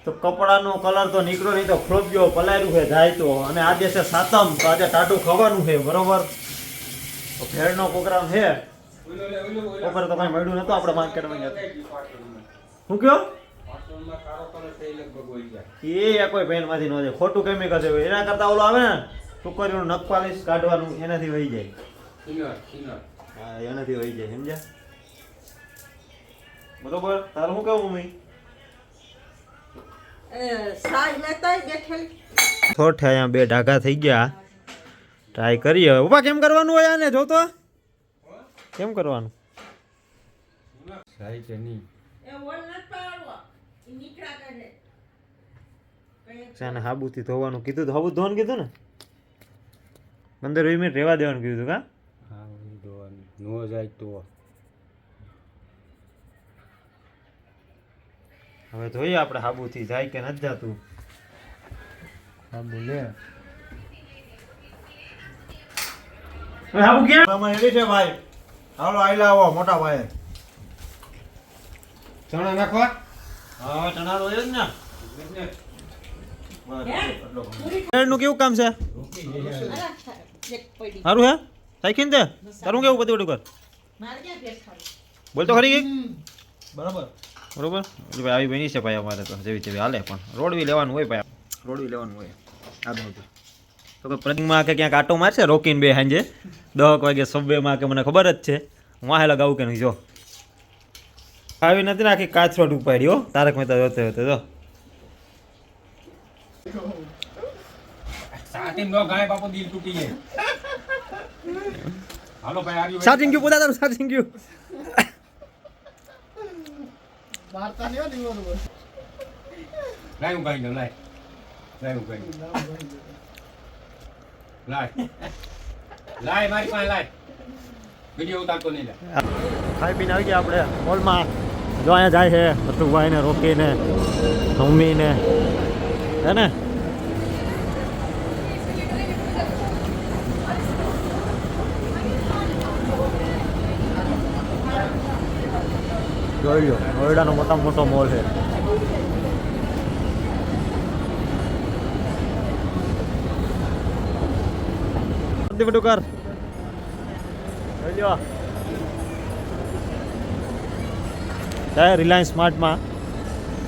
તો કપડાનો કલર તો નીકળો નહીં તો ખોપ્યો પલાયરું છે જાય તો અને આજે છે સાતમ તો આજે ટાટું ખાવાનું છે બરોબર તો ભેળનો પ્રોગ્રામ છે બપોરે તો કઈ મળ્યું નતું આપણે માર્કેટમાં શું કયો એ કોઈ પેન માંથી ન જાય ખોટું કેમિકલ છે એના કરતા ઓલો આવે ને છોકરીઓનું નખ પાલિશ કાઢવાનું એનાથી વહી જાય હા એનાથી વહી જાય સમજ્યા બરોબર તારું શું કેવું મમ્મી થોઠે અહીંયા બે ઢાકા થઈ ગયા ટ્રાય કરીએ હવે ઉભા કેમ કરવાનું હોય આને જોતો કેમ કરવાનું હાબુથી ધોવાનું કીધું તો હાબુ ધોવાનું કીધું ને 15-20 મિનિટ રહેવા દેવાનું કીધું કા નો જાય તો હવે જોઈએ આપણે હાબુથી જાય કે નથી જતું હાબુ લે હાબુ ક્યાં અમારે એવી છે ભાઈ હાલો આઈલા આવો મોટા ભાઈ ચણા નાખવા હા ચણા તો જ ને નું કેવું કામ છે સારું હે સાઈખીન દે તારું કેવું બધું બધું કર બોલ તો ખરી ગઈ બરાબર બરોબર એટલે ભાઈ આવી બની છે ભાઈ અમારે તો જેવી તેવી હાલે પણ રોડવી લેવાનું હોય ભાઈ રોડવી લેવાનું હોય આ બધું તો કે પ્રતિમાં કે ક્યાંક આટો મારશે રોકીને બે સાંજે 10 વાગે સબવેમાં કે મને ખબર જ છે હું આ લગાવું કે નહીં જો આવી નથી નાખી કાચરોટ ઉપાડ્યો તારક મહેતા જોતે જોતે જો સાચિંગ ક્યુ પોતા તારું સાચિંગ ક્યુ વાર્તા નહીં હોતી બરોબર લાય હું કાઈ લાય લાય હું કાઈ લાય મારી પાસે લાય વિડિયો ઉતારતો નહીં લે ખાઈ પીને આવી ગયા આપણે મોલમાં જો અહીંયા જાય છે અતુભાઈ ને રોકીને મમ્મીને હે ને જોઈ લો નોઈડાનો મોટામાં મોટો મોલ છે બધું કર જોઈ લો જાય રિલાયન્સ સ્માર્ટમાં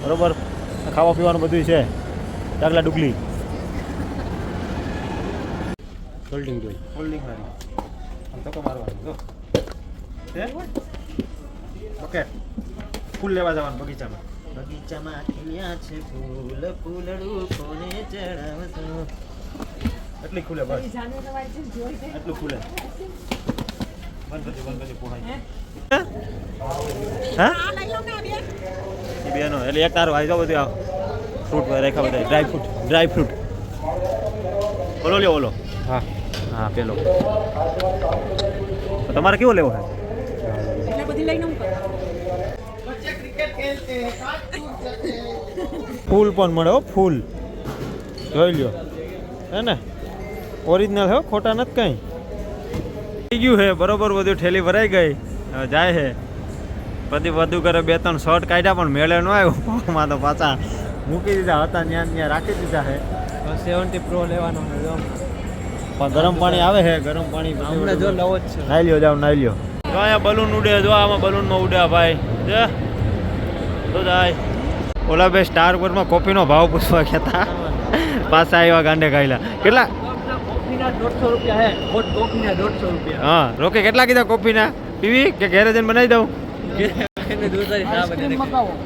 બરોબર ખાવા પીવાનું બધું છે ડાગલા ડુગલી હોલ્ડિંગ જોઈ હોલ્ડિંગ મારી આમ તો મારવાનું જો ઓકે ફૂલ લેવા જવાનું બગીચામાં ખીલ્યા છે ફૂલ ફૂલડું કોને ચડાવતો એટલી ખુલે બસ એટલું ખુલે બંધ પોહાય હા એ બેનો એટલે એક તારો આવી જાવ બધું આ ફ્રૂટ રેખા બધા ડ્રાય ફ્રૂટ ઓલો લ્યો ઓલો હા હા પેલો તમારે કેવો લેવો છે એટલે બધી લઈને હું ફૂલ પણ મળે હો ફૂલ જોઈ લ્યો હે ને ઓરિજિનલ હે ખોટા નથી કઈ થઈ ગયું હે બરોબર બધું ઠેલી ભરાઈ ગઈ હવે જાય હે પછી બધું કરે 2-3 શર્ટ કાઢ્યા પણ મેળે ન આવ્યો પગમાં તો પાછા મૂકી દીધા હતા ત્યાં રાખી દીધા હે 70 પ્રો લેવાનો પણ ગરમ પાણી આવે છે ગરમ પાણી હમણાં જો નવો જ છે નાઈ લ્યો જાવ નાઈ લ્યો જો અહીંયા બલૂન ઉડે જો આમાં બલૂનમાં ઉડ્યા ભાઈ જો તો જાય ઓલા બે સ્ટાર પરમાં કોફીનો ભાવ પૂછવા ગયા હતા પાછા આવ્યા ગાંડે ખાઈલા કેટલા કોફીના 150 રૂપિયા હે હોટ કોફીના 150 રૂપિયા હા રોકે કેટલા કીધા કોફીના પીવી કે ઘરે જઈને બનાવી દઉં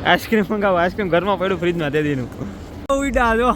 આઈસ્ક્રીમ મંગાવો આઈસ્ક્રીમ ઘરમાં પડ્યું ફ્રીજમાં તે દીનું ઉડા જો